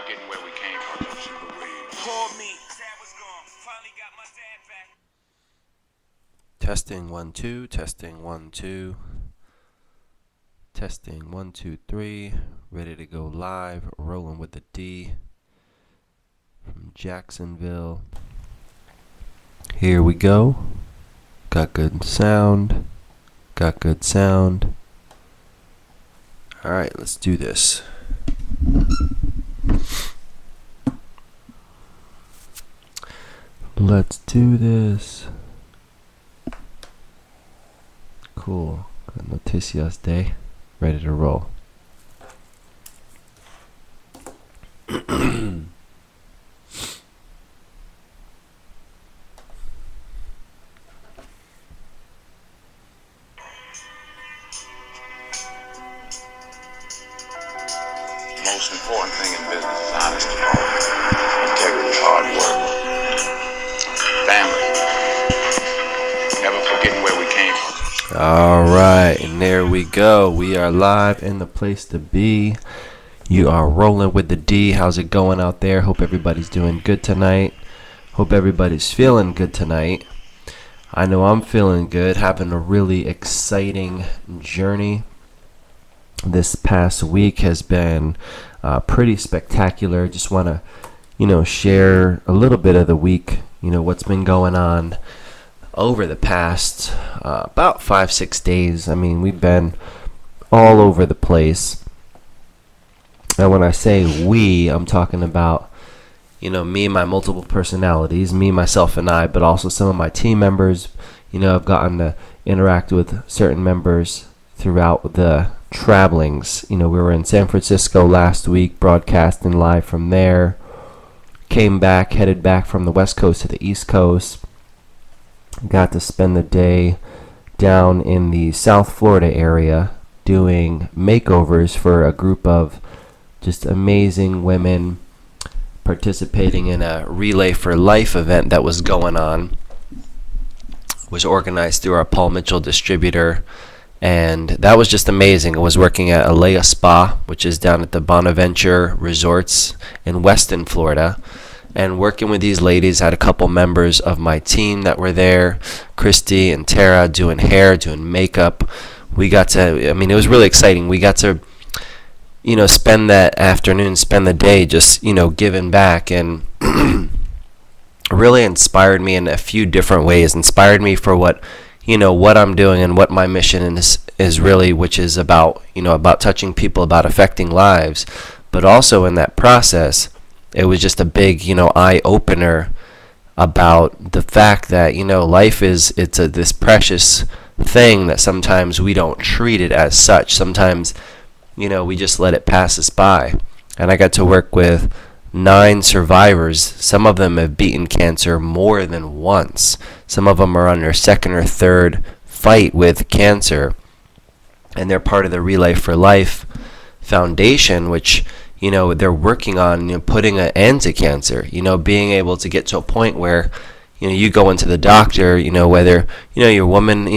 forgetting where we came from. Called me. Dad was gone. Finally got my dad back. Testing 1 2, testing 1 2, testing 1 2 3. Ready to go live. Rolling with the D from Jacksonville. Here we go. Got good sound. Got good sound. All right, let's do this. Let's do this. Cool. Got Noticias Day. Ready to roll. Most important thing in business is honesty, integrity, hard work, family. Never forgetting where we came from. All right, and there we go. We are live in the place to be. You are rolling with the D. How's it going out there? Hope everybody's doing good tonight. Hope everybody's feeling good tonight. I know I'm feeling good. Having a really exciting journey. This past week has been pretty spectacular. Just want to, share a little bit of the week. What's been going on over the past about 5-6 days. I mean, we've been all over the place. And when I say we, I'm talking about, me and my multiple personalities, me, myself, and I, but also some of my team members. I've gotten to interact with certain members throughout the travelings. We were in San Francisco last week, broadcasting live from there. Came back, headed back from the West Coast to the East Coast. Got to spend the day down in the South Florida area doing makeovers for a group of just amazing women participating in a Relay for Life event that was going on. It was organized through our Paul Mitchell distributor. And that was just amazing. I was working at Alea Spa, which is down at the Bonaventure Resorts in Weston, Florida. And working with these ladies, I had a couple members of my team that were there. Christy and Tara doing hair, doing makeup. It was really exciting. We got to, spend that afternoon, spend the day just, giving back. And really inspired me in a few different ways. Inspired me for what I'm doing and what my mission is really, which is about, about touching people, about affecting lives. But also in that process, it was just a big, eye opener about the fact that, life it's this precious thing that sometimes we don't treat it as such. Sometimes, we just let it pass us by. And I got to work with 9 survivors. Some of them have beaten cancer more than once. Some of them are on their second or third fight with cancer. And they're part of the Relay for Life Foundation, which, they're working on, putting an end to cancer. Being able to get to a point where, you go into the doctor, whether, you're a woman,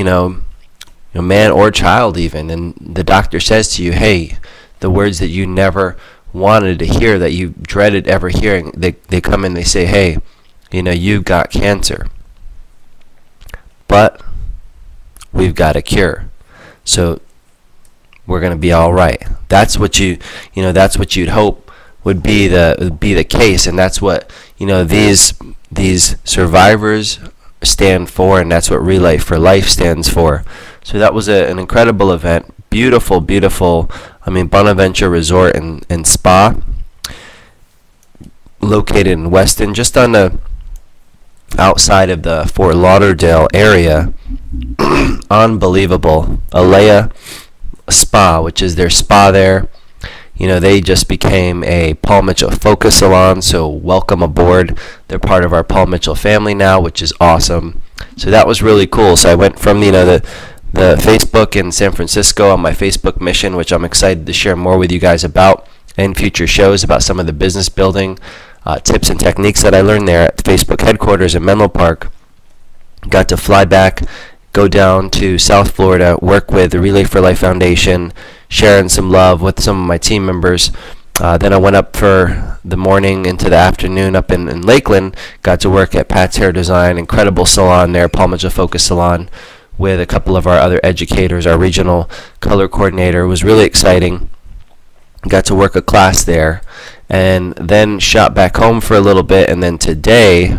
a man or child even, and the doctor says to you, hey, the words that you never wanted to hear, that you dreaded ever hearing, they come in, they say, hey, you've got cancer, but we've got a cure, so we're going to be all right. That's what that's what you'd hope would be the case, and that's what these survivors stand for, and that's what Relay for Life stands for. So that was an incredible event. Beautiful, Bonaventure Resort and Spa, located in Weston, just on the outside of the Fort Lauderdale area. Unbelievable. Alea Spa, which is their spa there. They just became a Paul Mitchell Focus Salon, so welcome aboard. They're part of our Paul Mitchell family now, which is awesome. So that was really cool. So I went from, the Facebook in San Francisco on my Facebook mission, which I'm excited to share more with you guys about in future shows, about some of the business building tips and techniques that I learned there at the Facebook headquarters in Menlo Park. Got to fly back, go down to South Florida, work with the Relay for Life Foundation, sharing some love with some of my team members, Then I went up for the morning into the afternoon up in Lakeland. Got to work at Pat's Hair Design, incredible salon there, Paul Mitchell Focus Salon, with a couple of our other educators. Our regional color coordinator was really exciting. Got to work a class there, and then shot back home for a little bit. And then today,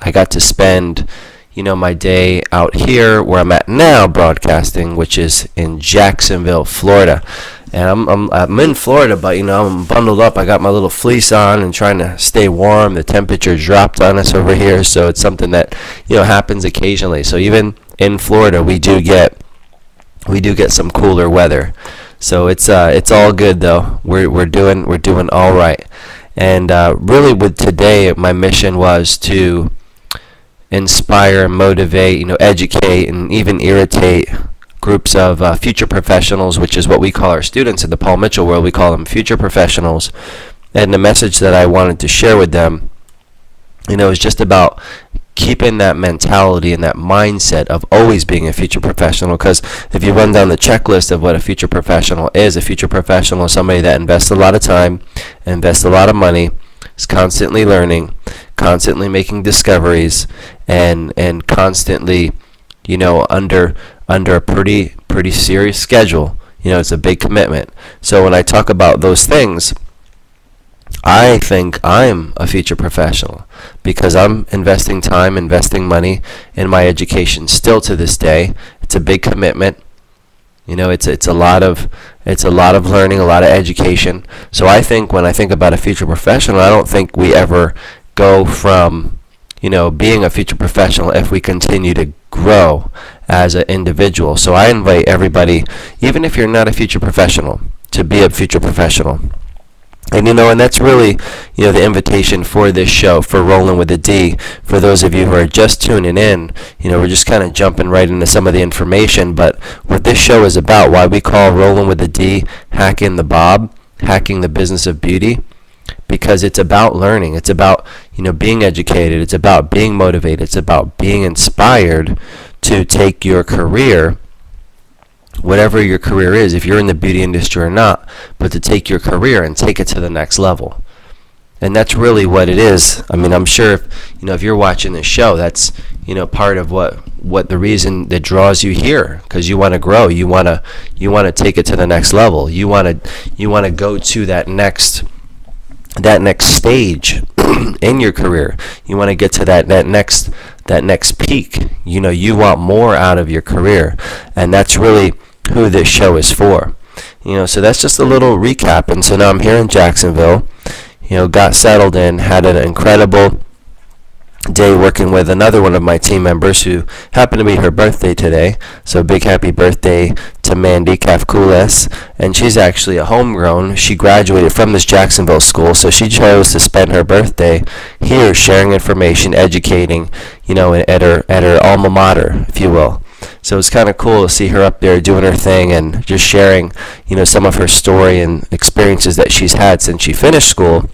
I got to spend, my day out here where I'm at now broadcasting, which is in Jacksonville, Florida. And I'm in Florida, but I'm bundled up. I got my little fleece on and trying to stay warm. The temperature dropped on us over here, so it's something that happens occasionally. So even in Florida, we do get some cooler weather. So it's all good though. We're doing all right. And really, with today, my mission was to inspire, motivate, educate, and even irritate groups of future professionals, which is what we call our students in the Paul Mitchell world. We call them future professionals. And the message that I wanted to share with them, is just about keeping that mentality and that mindset of always being a future professional. Because if you run down the checklist of what a future professional is somebody that invests a lot of time, invests a lot of money, is constantly learning, constantly making discoveries, and constantly, under a pretty serious schedule. It's a big commitment. So when I talk about those things, I think I'm a future professional because I'm investing time, investing money in my education still to this day. It's a big commitment. It's a lot of learning, a lot of education. So I think when I think about a future professional, I don't think we ever go from being a future professional if we continue to grow as an individual. So I invite everybody, even if you're not a future professional, to be a future professional. And and that's really, the invitation for this show, for Rolling with a D. For those of you who are just tuning in, we're just kind of jumping right into some of the information. But what this show is about, why we call Rolling with a D, Hacking the Bob, Hacking the Business of Beauty, because it's about learning. It's about, being educated. It's about being motivated. It's about being inspired to take your career, whatever your career is, if you're in the beauty industry or not, but to take your career and take it to the next level. And that's really what it is. I mean, I'm sure if you're watching this show, that's part of what the reason that draws you here, because you want to grow, you want to take it to the next level, you want to go to that next stage in your career. You want to get to that next peak. You want more out of your career, and that's really who this show is for. So that's just a little recap. And so now I'm here in Jacksonville, got settled in, had an incredible day working with another one of my team members who happened to be her birthday today. So big happy birthday to Mandy Kafkules. And she's actually a homegrown. She graduated from this Jacksonville school, so she chose to spend her birthday here sharing information, educating, at her alma mater, if you will. So it's kind of cool to see her up there doing her thing and just sharing, some of her story and experiences that she's had since she finished school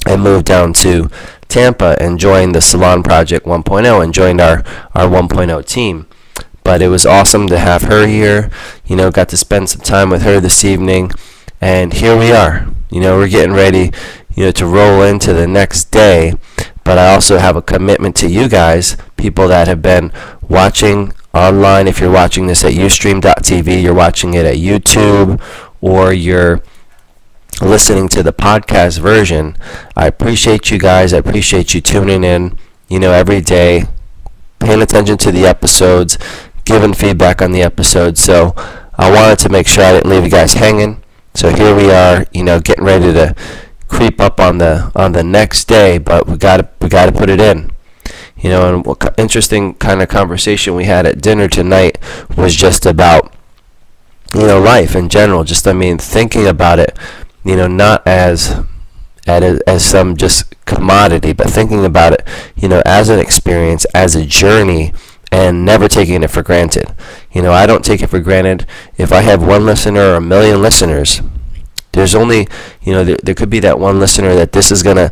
and moved down to Tampa and joined the Salon Project 1.0 and joined our 1.0 team. But it was awesome to have her here. Got to spend some time with her this evening, and here we are. We're getting ready, to roll into the next day. But I also have a commitment to you guys, people that have been watching online. If you're watching this at Ustream.tv, you're watching it at YouTube, or you're listening to the podcast version. I appreciate you guys. I appreciate you tuning in, every day, paying attention to the episodes, giving feedback on the episodes. So I wanted to make sure I didn't leave you guys hanging. So here we are, getting ready to creep up on the next day, but we got to put it in. And what interesting kind of conversation we had at dinner tonight was just about, life in general. Just, thinking about it, not as some just commodity, but thinking about it, as an experience, as a journey, and never taking it for granted. I don't take it for granted. If I have one listener or a million listeners, there's only, there could be that one listener that this is gonna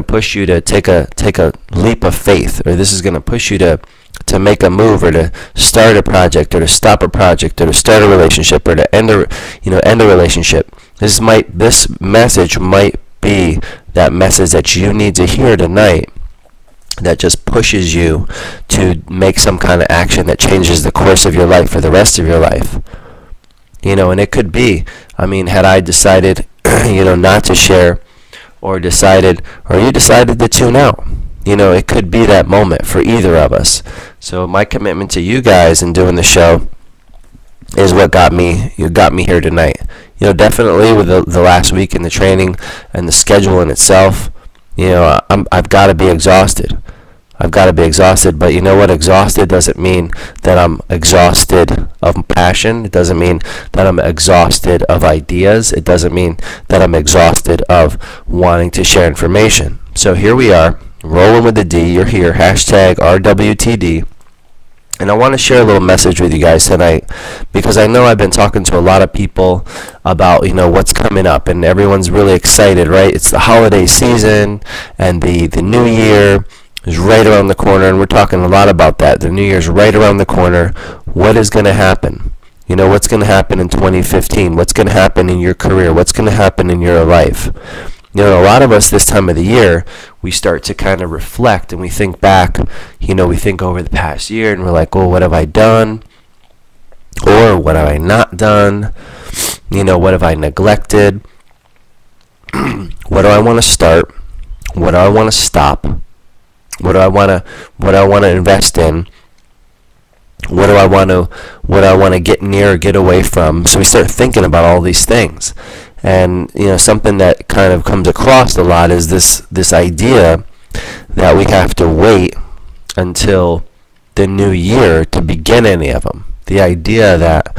push you to take a leap of faith, or this is gonna push you to make a move, or to start a project, or to stop a project, or to start a relationship, or to end a relationship. This message might be that message that you need to hear tonight, that just pushes you to make some kind of action that changes the course of your life for the rest of your life. And it could be, had I decided, not to share, or you decided to tune out, it could be that moment for either of us. So my commitment to you guys in doing the show is what got me here tonight. Definitely with the last week in the training and the schedule in itself, I've got to be exhausted. But you know what? Exhausted doesn't mean that I'm exhausted of passion. It doesn't mean that I'm exhausted of ideas. It doesn't mean that I'm exhausted of wanting to share information. So here we are, rolling with the D. You're here, hashtag RWTD. And I want to share a little message with you guys tonight, because I know I've been talking to a lot of people about, what's coming up, and everyone's really excited, right? It's the holiday season, and the new year is right around the corner, and we're talking a lot about that. The new year's right around the corner. What is going to happen? What's going to happen in 2015? What's going to happen in your career? What's going to happen in your life? A lot of us this time of the year, we start to kind of reflect, and we think back, we think over the past year, and we're like, oh, what have I done? Or what have I not done? What have I neglected? What do I want to start? What do I want to stop? What do I want to invest in? What do I want to get near or get away from? So we start thinking about all these things. And something that kind of comes across a lot is this idea that we have to wait until the new year to begin any of them. The idea that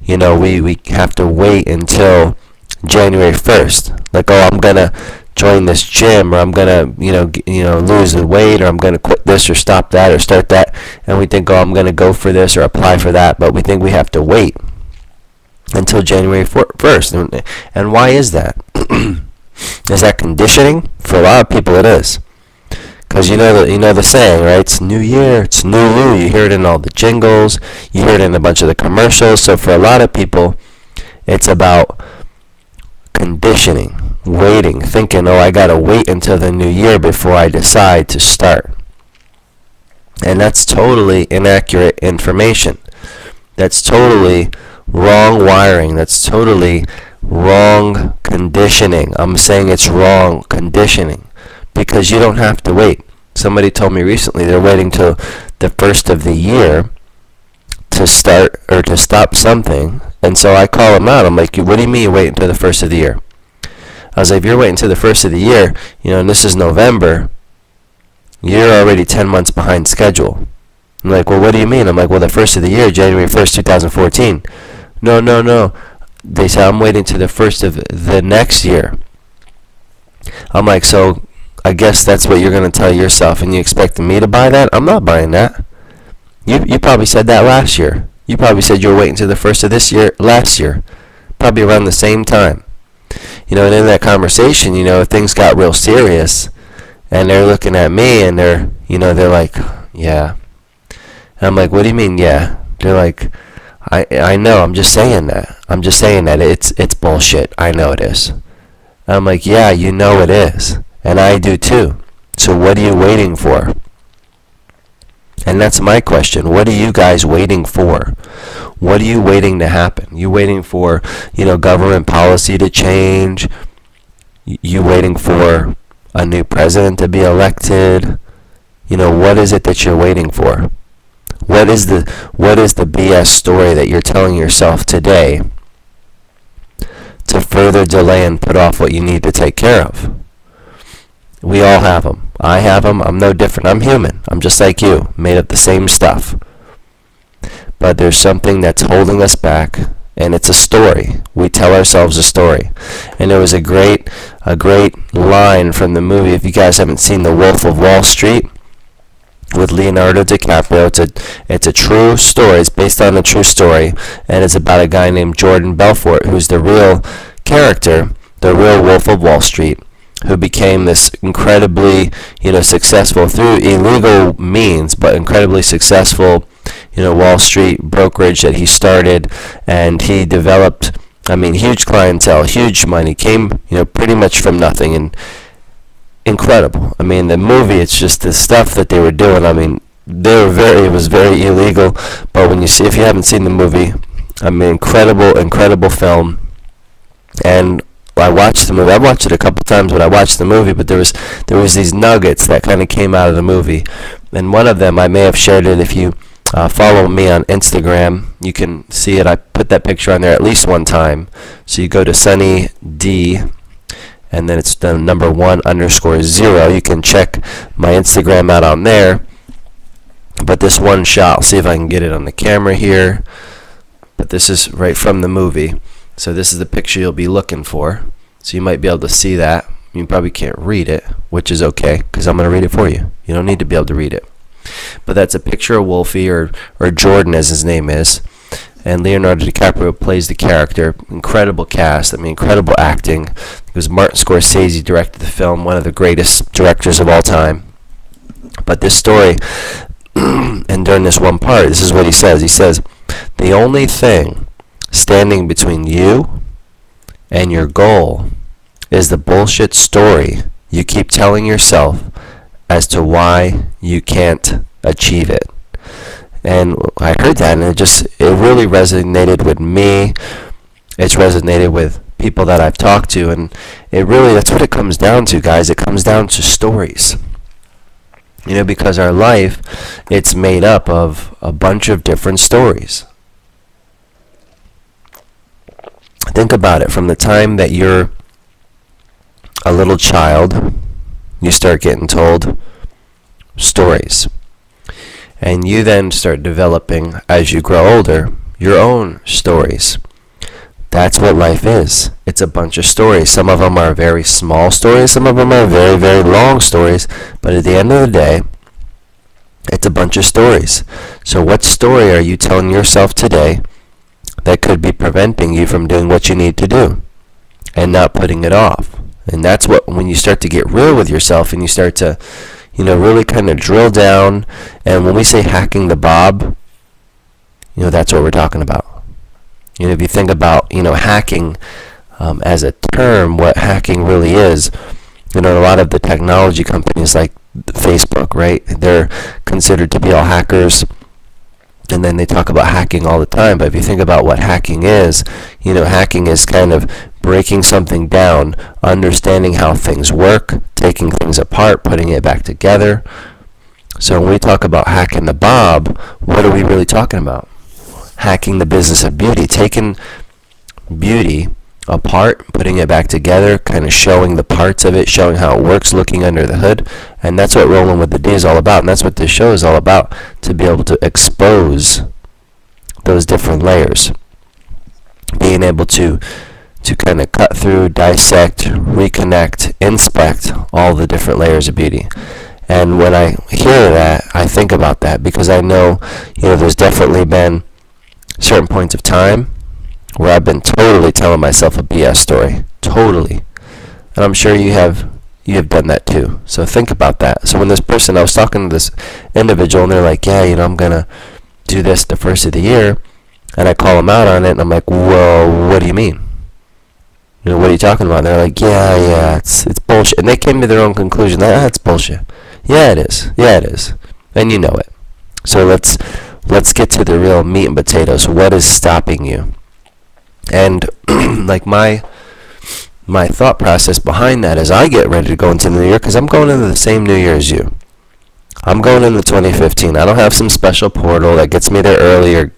we have to wait until January 1st. Like, oh, I'm gonna join this gym, or I'm gonna lose the weight, or I'm gonna quit this or stop that or start that, and we think, oh, I'm gonna go for this or apply for that, but we think we have to wait until January 1st. And why is that? Is that conditioning? For a lot of people it is. Because you know the saying, right? It's new year, it's new you. You hear it in all the jingles, you hear it in a bunch of the commercials. So for a lot of people, it's about conditioning, waiting, thinking, oh, I gotta wait until the new year before I decide to start. And that's totally inaccurate information. That's totally wrong wiring. That's totally wrong conditioning. I'm saying it's wrong conditioning, because you don't have to wait. Somebody told me recently they're waiting till the first of the year to start or to stop something. And so I call them out. I'm like, what do you mean you wait until the first of the year? I was like, if you're waiting until the first of the year, and this is November, you're already 10 months behind schedule. I'm like, well, what do you mean? I'm like, well, the first of the year, January 1st, 2014. No. They say I'm waiting to the first of the next year. I'm like, so I guess that's what you're going to tell yourself, and you expecting me to buy that? I'm not buying that. You probably said that last year. You probably said you were waiting to the first of this year, last year. Probably around the same time. And in that conversation, things got real serious, and they're looking at me, and they're like, yeah. And I'm like, what do you mean, yeah? They're like, I know, I'm just saying that. It's bullshit. I know it is. And I'm like, yeah, it is. And I do too. So what are you waiting for? And that's my question. What are you guys waiting for? What are you waiting to happen? You waiting for, government policy to change? You waiting for a new president to be elected? What is it that you're waiting for? What is the BS story that you're telling yourself today to further delay and put off what you need to take care of? We all have them. I have them. I'm no different. I'm human. I'm just like you, made of the same stuff. But there's something that's holding us back, and it's a story. We tell ourselves a story. And there was a great line from the movie. If you guys haven't seen The Wolf of Wall Street with Leonardo DiCaprio, it's a true story. It's based on a true story, and it's about a guy named Jordan Belfort, who's the real character, the real Wolf of Wall Street, who became this incredibly, successful through illegal means, but incredibly successful, Wall Street brokerage that he started, and he developed, I mean, huge clientele, huge money, came, pretty much from nothing, and incredible. I mean, the movie, it's just the stuff that they were doing. I mean, it was very illegal, but if you haven't seen the movie, I mean, incredible film. And I watched the movie. I watched it a couple times when I watched the movie, but there was these nuggets that kind of came out of the movie, and one of them I may have shared it. If you follow me on Instagram, you can see it. I put that picture on there at least one time. So you go to Sunny D, and then it's the number 1_0. You can check my Instagram out on there. But this one shot, I'll see if I can get it on the camera here. But this is right from the movie. So this is the picture you'll be looking for. So you might be able to see that. You probably can't read it, which is okay, because I'm going to read it for you. You don't need to be able to read it. But that's a picture of Wolfie, or Jordan as his name is. And Leonardo DiCaprio plays the character. Incredible cast. I mean, incredible acting. Because Martin Scorsese directed the film, one of the greatest directors of all time. But this story, and during this one part, this is what he says. He says, the only thing standing between you and your goal is the bullshit story you keep telling yourself as to why you can't achieve it. And I heard that, and it really resonated with me. It's resonated with people that I've talked to, and that's what it comes down to, guys. It comes down to stories. Because our life, it's made up of a bunch of different stories. Think about it. From the time that you're a little child, you start getting told stories. And you then start developing, as you grow older, your own stories. That's what life is. It's a bunch of stories. Some of them are very small stories. Some of them are very, very long stories. But at the end of the day, it's a bunch of stories. So what story are you telling yourself today that could be preventing you from doing what you need to do and not putting it off? And that's when you start to get real with yourself and you start to, really kind of drill down. And when we say hacking the Bob, that's what we're talking about. If you think about, hacking as a term, what hacking really is, a lot of the technology companies like Facebook, right? They're considered to be all hackers. And then they talk about hacking all the time. But if you think about what hacking is, hacking is kind of breaking something down, understanding how things work, taking things apart, putting it back together. So when we talk about hacking the Bob, what are we really talking about? Hacking the business of beauty, taking beauty apart, putting it back together, kind of showing the parts of it, showing how it works, looking under the hood. And that's what Rolling with the D is all about, and that's what this show is all about, to be able to expose those different layers, being able to kind of cut through, dissect, reconnect, inspect all the different layers of beauty. And when I hear that, I think about that, because I know, there's definitely been certain points of time where I've been totally telling myself a BS story. Totally. And I'm sure you have done that too. So think about that. So when I was talking to this individual, and they're like, yeah, I'm going to do this the first of the year, and I call them out on it, and I'm like, whoa, what do you mean? What are you talking about? And they're like, yeah, it's bullshit. And they came to their own conclusion. That's bullshit. Yeah, it is. And you know it. So let's get to the real meat and potatoes. What is stopping you? And like my thought process behind that is, I get ready to go into the new year because I'm going into the same new year as you. I'm going into 2015. I don't have some special portal that gets me there early or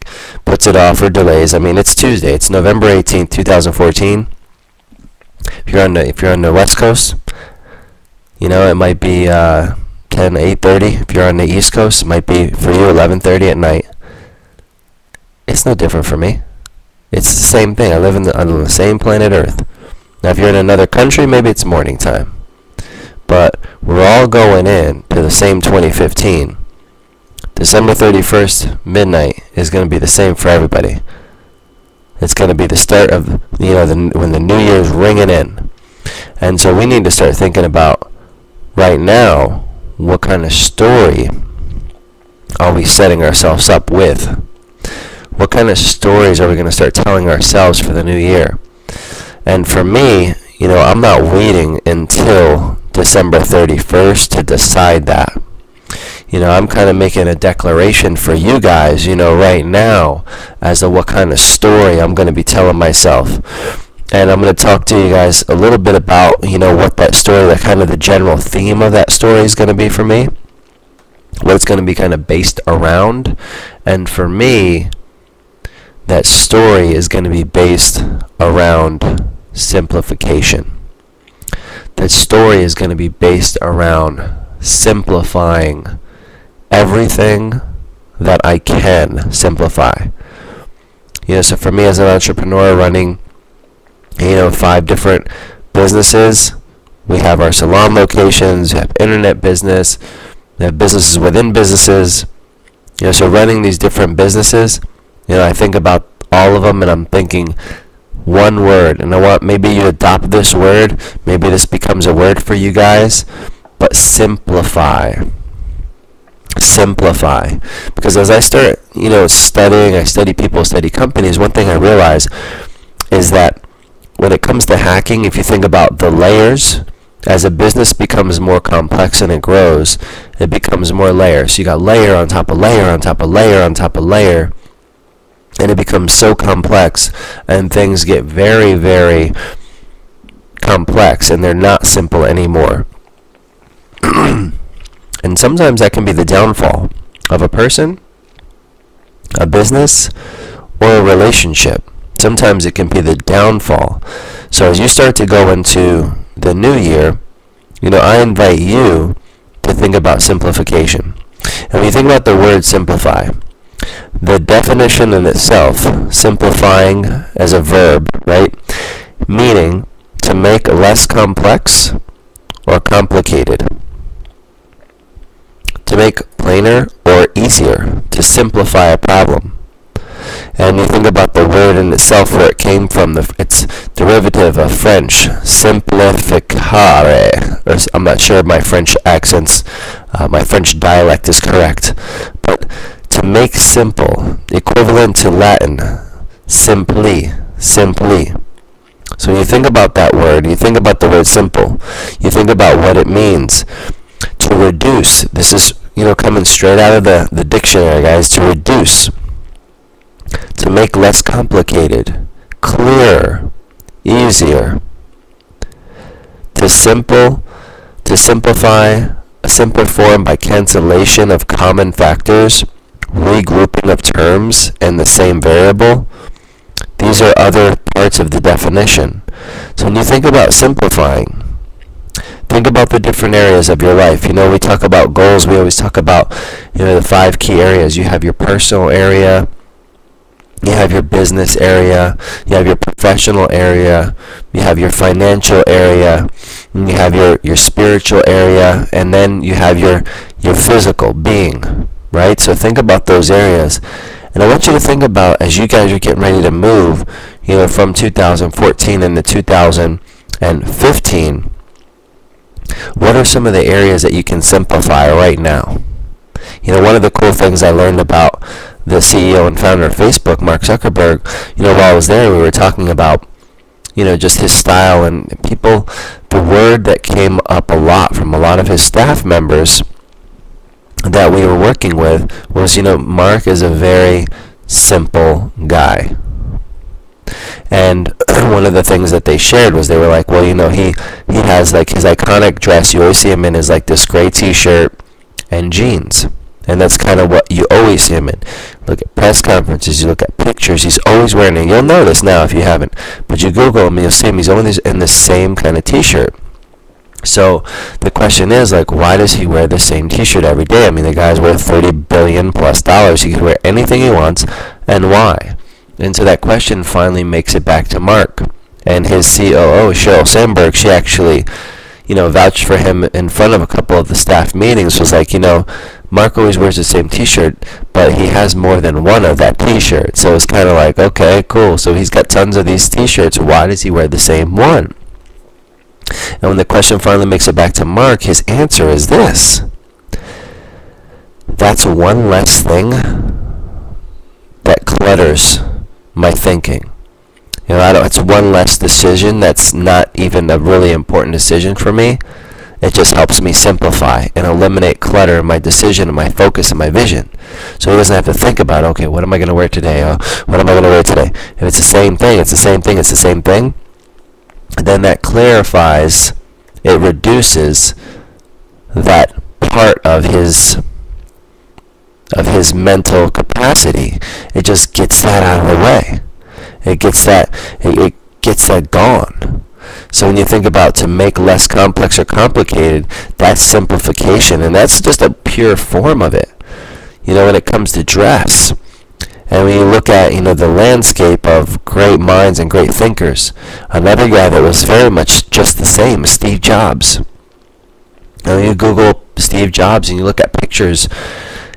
puts it off or delays. I mean, it's Tuesday. It's November 18th, 2014. If you're on the West Coast, it might be 8:30. If you're on the East Coast, it might be for you 11:30 at night. It's no different for me. It's the same thing. I live on the same planet Earth. Now, if you're in another country, maybe it's morning time. But we're all going in to the same 2015. December 31st, midnight, is going to be the same for everybody. It's going to be the start of, when the new year's ringing in. And so we need to start thinking about, right now, what kind of story are we setting ourselves up with? what kind of stories are we going to start telling ourselves for the new year? And for me, I'm not waiting until December 31st to decide that. I'm kind of making a declaration for you guys, right now, as to what kind of story I'm going to be telling myself. And I'm going to talk to you guys a little bit about, what that story, the kind of the general theme of that story is going to be for me, what it's going to be kind of based around. And for me, that story is going to be based around simplification. That story is going to be based around simplifying everything that I can simplify. So for me as an entrepreneur running, 5 different businesses, we have our salon locations, we have internet business, we have businesses within businesses. So running these different businesses, I think about all of them and I'm thinking one word. And I want maybe you adopt this word, maybe this becomes a word for you guys, but simplify. Simplify. Because as I start, studying, I study people, study companies, one thing I realize is that when it comes to hacking, if you think about the layers, as a business becomes more complex and it grows, it becomes more layers. So you got layer on top of layer on top of layer on top of layer, and it becomes so complex, and things get very, very complex, and they're not simple anymore. And sometimes that can be the downfall of a person, a business, or a relationship. Sometimes it can be the downfall. So as you start to go into the new year, I invite you to think about simplification. And when you think about the word simplify, the definition in itself, simplifying as a verb, right? Meaning to make less complex or complicated. To make plainer or easier, to simplify a problem. And you think about the word in itself, where it came from, its derivative of French, simplificare. I'm not sure my French accents, my French dialect is correct, but to make simple, equivalent to Latin, simply. So when you think about that word, you think about the word simple, you think about what it means. To reduce, this is, coming straight out of the dictionary, guys, to reduce. To make less complicated, clearer, easier. To simplify, a simpler form by cancellation of common factors, regrouping of terms in the same variable. These are other parts of the definition. So when you think about simplifying, think about the different areas of your life. We talk about goals. We always talk about, the 5 key areas. You have your personal area, you have your business area, you have your professional area, you have your financial area, and you have your spiritual area, and then you have your physical being, right? So think about those areas. And I want you to think about, as you guys are getting ready to move, from 2014 into 2015, what are some of the areas that you can simplify right now? One of the cool things I learned about the CEO and founder of Facebook, Mark Zuckerberg, while I was there, we were talking about, just his style, and people, the word that came up a lot from a lot of his staff members that we were working with was, Mark is a very simple guy. And one of the things that they shared was, they were like, well, he has like his iconic dress. You always see him in his like this gray t-shirt and jeans. And that's kind of what you always see him in. Look at press conferences, you look at pictures, he's always wearing it. You'll know this now if you haven't. But you Google him and you'll see him, he's always in the same kind of t-shirt. So the question is, like, why does he wear the same t-shirt every day? I mean, the guy's worth $30 billion plus. He can wear anything he wants, and why? And so that question finally makes it back to Mark. And his COO, Sheryl Sandberg, she actually, vouched for him in front of a couple of the staff meetings. Was like, Mark always wears the same t-shirt, but he has more than one of that t-shirt. So it's kind of like, okay, cool. So he's got tons of these t-shirts. Why does he wear the same one? And when the question finally makes it back to Mark, his answer is this. That's one less thing that clutters my thinking. It's one less decision that's not even a really important decision for me. It just helps me simplify and eliminate clutter in my decision and my focus and my vision. So he doesn't have to think about, okay, what am I going to wear today? What am I going to wear today? If it's the same thing, it's the same thing, it's the same thing, then that clarifies, it reduces that part of his mental capacity. It just gets that out of the way. It gets that gone. So when you think about to make less complex or complicated, that's simplification, and that's just a pure form of it. When it comes to dress, and when you look at the landscape of great minds and great thinkers, another guy that was very much just the same is Steve Jobs. Now you Google Steve Jobs and you look at pictures.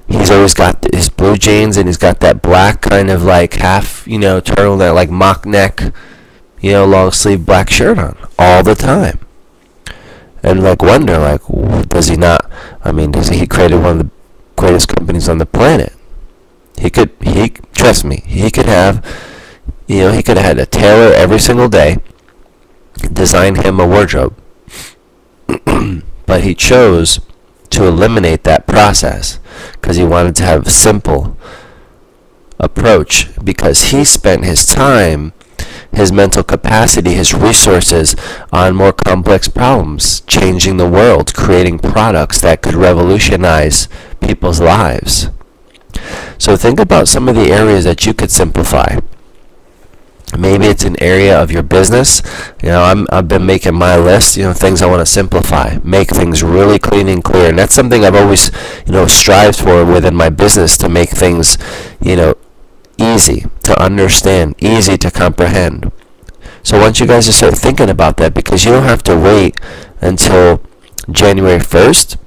He's always got his blue jeans, and he's got that black kind of like half, turtleneck, like mock neck, long sleeve black shirt on all the time. And wonder, does he not? He created one of the greatest companies on the planet. Trust me, he could have, he could have had a tailor every single day design him a wardrobe. But he chose to eliminate that process because he wanted to have a simple approach, because he spent his time, his mental capacity, his resources on more complex problems, changing the world, creating products that could revolutionize people's lives. So think about some of the areas that you could simplify. Maybe it's an area of your business. I've been making my list, things I want to simplify, make things really clean and clear. And that's something I've always, strived for within my business, to make things, easy to understand, easy to comprehend. So I want you guys to start thinking about that, because you don't have to wait until January 1st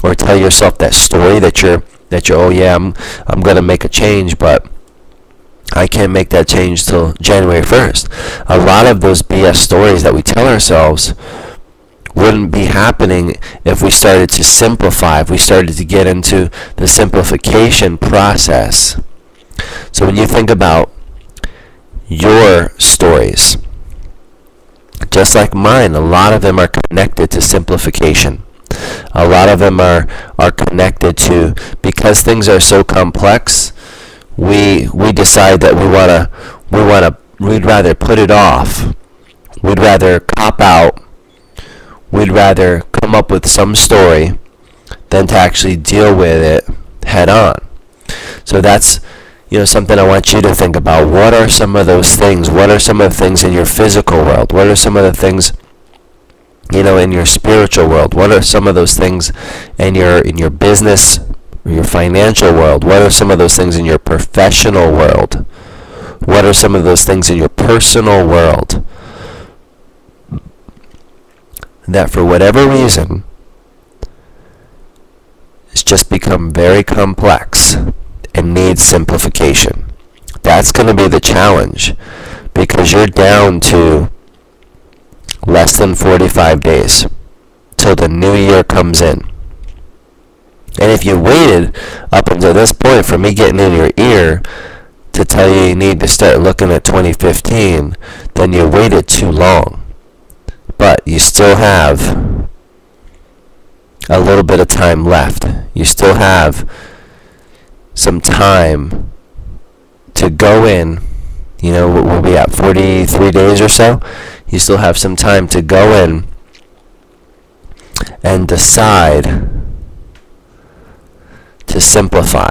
or tell yourself that story that you're I'm going to make a change, but I can't make that change till January 1st. A lot of those BS stories that we tell ourselves wouldn't be happening if we started to simplify, if we started to get into the simplification process. So when you think about your stories, just like mine, a lot of them are connected to simplification. A lot of them are connected to, because things are so complex, we decide that we'd rather put it off. We'd rather cop out. We'd rather come up with some story than to actually deal with it head on. So that's something I want you to think about. What are some of those things? What are some of the things in your physical world? What are some of the things in your spiritual world? What are some of those things in your business or your financial world? What are some of those things in your professional world? What are some of those things in your personal world that for whatever reason it's just become very complex and needs simplification? That's going to be the challenge, because you're down to less than 45 days till the new year comes in. And if you waited up until this point for me getting in your ear to tell you need to start looking at 2015, then you waited too long. But you still have a little bit of time left. You still have some time to go in. We'll be at 43 days or so. You still have some time to go in and decide to simplify,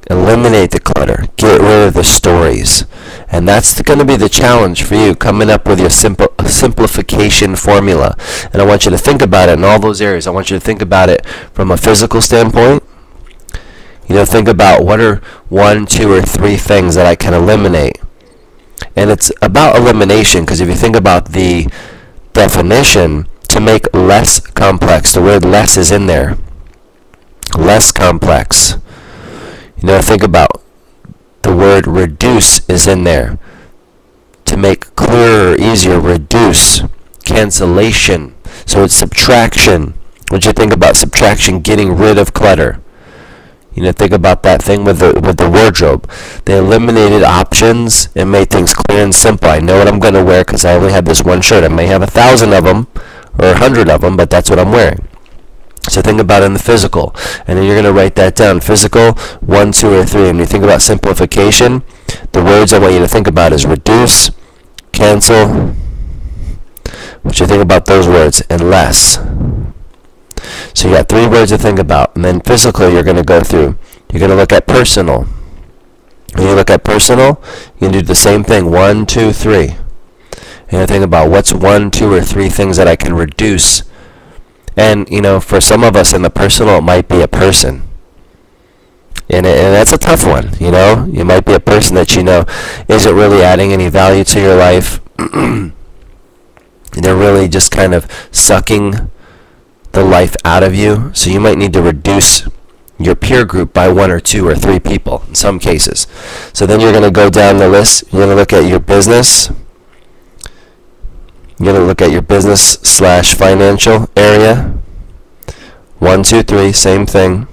eliminate the clutter, get rid of the stories. And that's going to be the challenge for you, coming up with your simplification formula. And I want you to think about it in all those areas. I want you to think about it from a physical standpoint. Think about what are 1, 2, or 3 things that I can eliminate. And it's about elimination, because if you think about the definition, to make less complex, the word less is in there. Less complex. Think about the word reduce is in there. To make clearer, easier, reduce. Cancellation. So it's subtraction. When you think about subtraction, getting rid of clutter. Think about that thing with the wardrobe. They eliminated options and made things clear and simple. I know what I'm going to wear because I only have this one shirt. I may have 1,000 of them or 100 of them, but that's what I'm wearing. So think about it in the physical, and then you're going to write that down. Physical, 1, 2, or 3. And when you think about simplification, the words I want you to think about is reduce, cancel. What you think about those words, and less. So you got 3 words to think about, and then physical you're going to go through. You're going to look at personal. When you look at personal, you can do the same thing, 1, 2, 3. And you think about what's 1, 2, or 3 things that I can reduce. And, for some of us in the personal, it might be a person. And that's a tough one, You might be a person that isn't really adding any value to your life. They're really just kind of sucking the life out of you. So you might need to reduce your peer group by 1 or 2 or 3 people in some cases. So then you're going to go down the list. You're going to look at your business. You're going to look at your business/financial area. 1, 2, 3, same thing.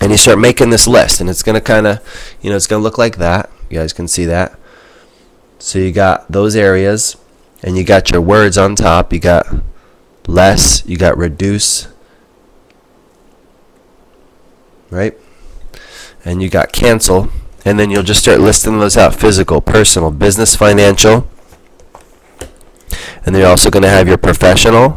And you start making this list, and it's going to kind of, it's going to look like that. You guys can see that. So you got those areas, and you got your words on top. You got less, you got reduce, right? And you got cancel, and then you'll just start listing those out. Physical, personal, business, financial. And then you're also going to have your professional.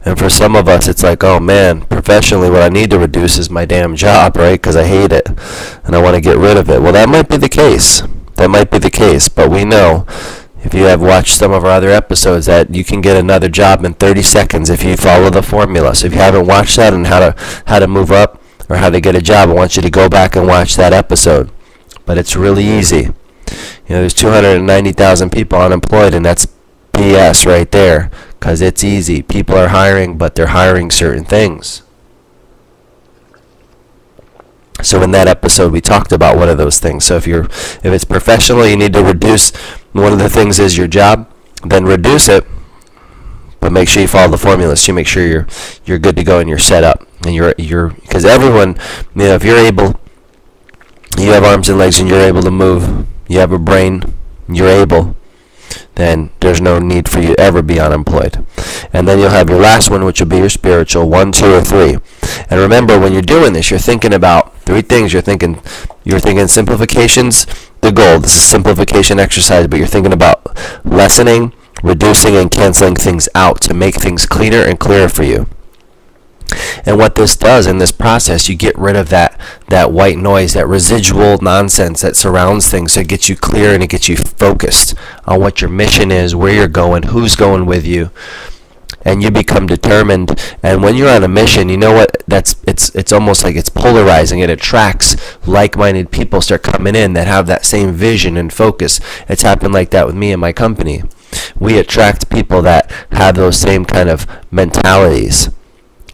And for some of us, it's like, oh man, professionally what I need to reduce is my damn job, right? Because I hate it and I want to get rid of it. Well, that might be the case. But we know, if you have watched some of our other episodes, that you can get another job in 30 seconds if you follow the formula. So if you haven't watched that and how to move up or how to get a job, I want you to go back and watch that episode. But it's really easy. There's 290,000 people unemployed, and that's BS right there, because it's easy. People are hiring, but they're hiring certain things. So in that episode, we talked about one of those things. So if it's professional, you need to reduce. One of the things is your job. Then reduce it, but make sure you follow the formula. So you make sure you're good to go and you're set up. And you're because everyone, if you're able, you have arms and legs and you're able to move. You have a brain. You're able. Then there's no need for you to ever be unemployed. And then you'll have your last one, which will be your spiritual, 1, 2, or 3. And remember, when you're doing this, you're thinking about 3 things. You're thinking simplification's the goal. This is a simplification exercise, but you're thinking about lessening, reducing, and canceling things out to make things cleaner and clearer for you. And what this does in this process, you get rid of that white noise, that residual nonsense that surrounds things. So it gets you clear and it gets you focused on what your mission is, where you're going, who's going with you, and you become determined. And when you're on a mission, you know what? It's almost like it's polarizing. It attracts like-minded people start coming in that have that same vision and focus. It's happened like that with me and my company. We attract people that have those same kind of mentalities.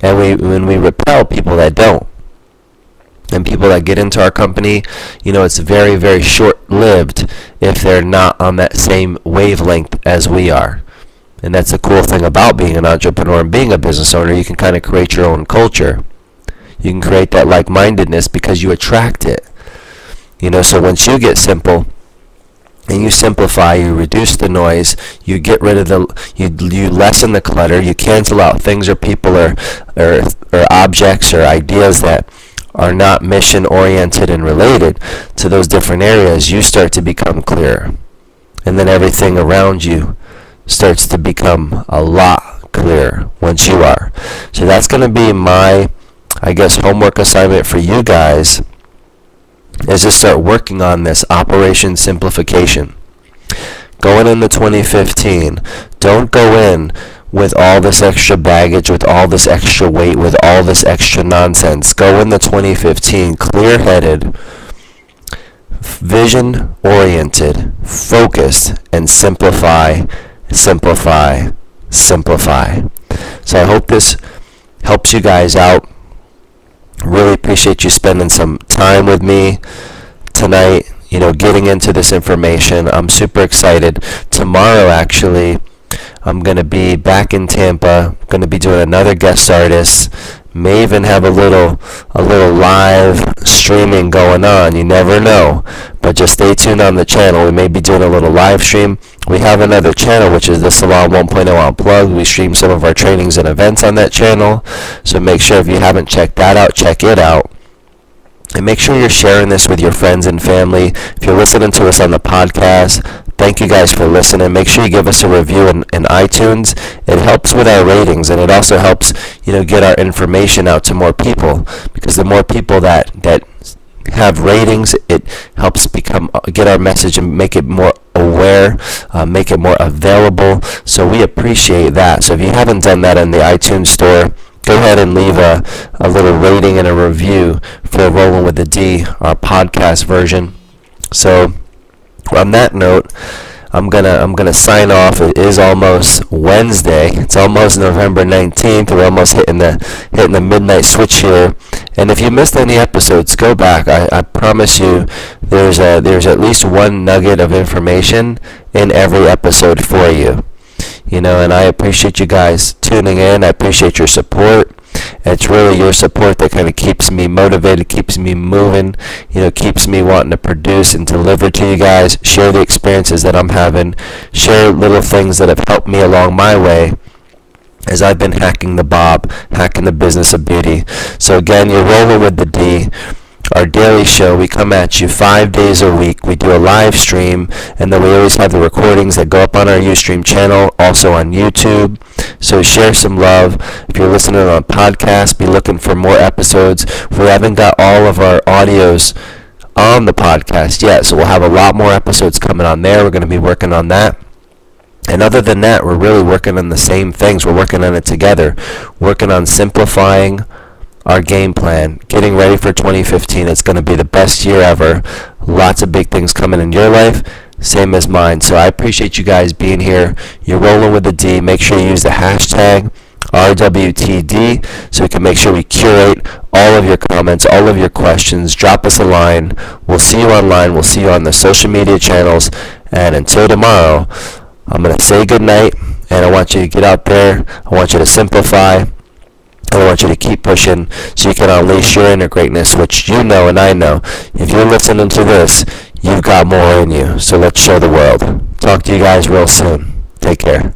And when we repel people that don't, and people that get into our company, it's very, very short-lived if they're not on that same wavelength as we are. And that's the cool thing about being an entrepreneur and being a business owner. You can kind of create your own culture. You can create that like-mindedness because you attract it. So once you get simple, and you simplify, you reduce the noise, you get rid of you lessen the clutter, you cancel out things or people or objects or ideas that are not mission oriented and related to those different areas, you start to become clearer. And then everything around you starts to become a lot clearer once you are. So that's going to be my, homework assignment for you guys, is to start working on this Operation Simplification. Going into 2015, don't go in with all this extra baggage, with all this extra weight, with all this extra nonsense. Go into 2015 clear-headed, vision-oriented, focused, and simplify. So I hope this helps you guys out. Really appreciate you spending some time with me tonight, getting into this information. I'm super excited. Tomorrow, actually, I'm going to be back in Tampa. I'm going to be doing another guest artist, May even have a little live streaming going on. You never know. But just stay tuned on the channel. We may be doing a little live stream. We have another channel, which is the Salon 1.0 Unplugged. We stream some of our trainings and events on that channel. So make sure if you haven't checked that out, check it out. And make sure you're sharing this with your friends and family. If you're listening to us on the podcast, thank you guys for listening. Make sure you give us a review in iTunes. It helps with our ratings, and it also helps, get our information out to more people. Because the more people that have ratings, it helps get our message and make it more aware, make it more available. So we appreciate that. So if you haven't done that in the iTunes store, go ahead and leave a little rating and a review for Rolling with the D, our podcast version. So on that note, I'm gonna sign off. It is almost Wednesday. It's almost November 19th. We're almost hitting the midnight switch here. And if you missed any episodes, go back. I promise you, there's at least one nugget of information in every episode for you. And I appreciate you guys tuning in. I appreciate your support. It's really your support that kind of keeps me motivated, keeps me moving, keeps me wanting to produce and deliver to you guys, share the experiences that I'm having, share little things that have helped me along my way as I've been hacking the business of beauty. So again, you're rolling with the D. Our daily show, we come at you 5 days a week. We do a live stream, and then we always have the recordings that go up on our Ustream channel, also on YouTube. So share some love. If you're listening on podcast, be looking for more episodes. We haven't got all of our audios on the podcast yet, so we'll have a lot more episodes coming on there. We're going to be working on that. And other than that, we're really working on the same things. We're working on it together, working on simplifying our game plan, getting ready for 2015. It's going to be the best year ever. Lots of big things coming in your life, same as mine. So I appreciate you guys being here. You're rolling with the D. Make sure you use the hashtag RWTD so we can make sure we curate all of your comments, all of your questions. Drop us a line. We'll see you online. We'll see you on the social media channels. And until tomorrow, I'm going to say goodnight, and I want you to get out there. I want you to simplify. I want you to keep pushing so you can unleash your inner greatness, which you know and I know. If you're listening to this, you've got more in you. So let's show the world. Talk to you guys real soon. Take care.